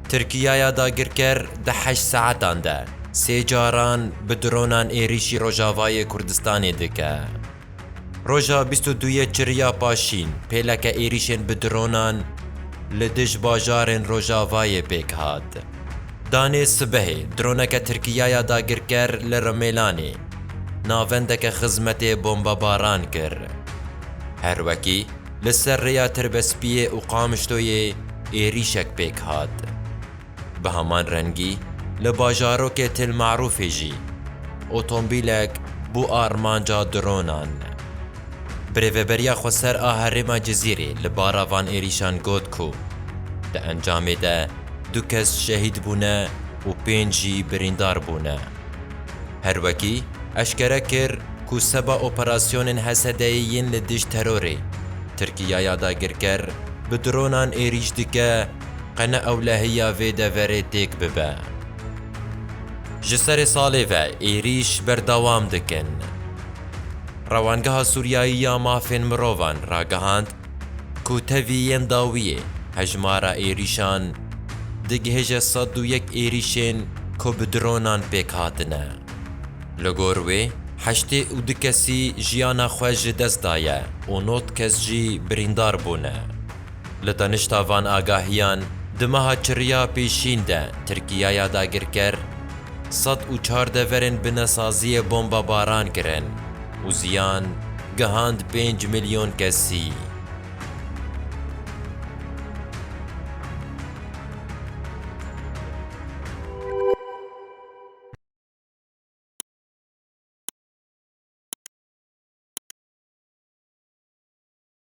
ترکیه داگیرکر ده 8 ساعتان ده 3 جاران به درونان ایریشی روژاوای کردستان دکه. روژا 22 چریا پاشین پیلک ایریشن به درونان لدش باجارن روژاوای پیک هات. دانه سبه درونک ترکیه داگیرکر لرمیلانی ناوندک خزمت بمبا باران کر. هر وکی لسر ریا تربسپیه و قامشتوی ایریشک پیک هات. به همان رنگی لباجارو که تل معروفی جی اوتومبیلک بو آرمانجا درونان. بریوبریا خسر آهرما جزیره لباراوان ایریشان گود کو. ده انجام ده 2 کس شهید بونه و 5 بریندار بونه. هر وکی اشکره کر کو سبا اپراسیون حسدهیین لدش تروری ترکیه یادا گرکر به درونان ایریش دکه قنه اولهیا ویده وره تیک ببه. جسر سالی و ایریش بردوام دکن. روانگاه سوریایی یا مافین مروان را گهاند کو تاویین داویه هجمارا ایریشان دگهج 101 ایریشین کو بدرونان پیکاتنه. لگوروی 8 و 2 کسی جیانا خوش دست دایه و 9 کس جی بریندار بونه. لدانشتاوان آگاهیان دمها چریا پیشین ده ترکیه یادا گرکر 114 ورن بنسازی بمبا باران کرن و زیان گهاند 5 میلیون کسی.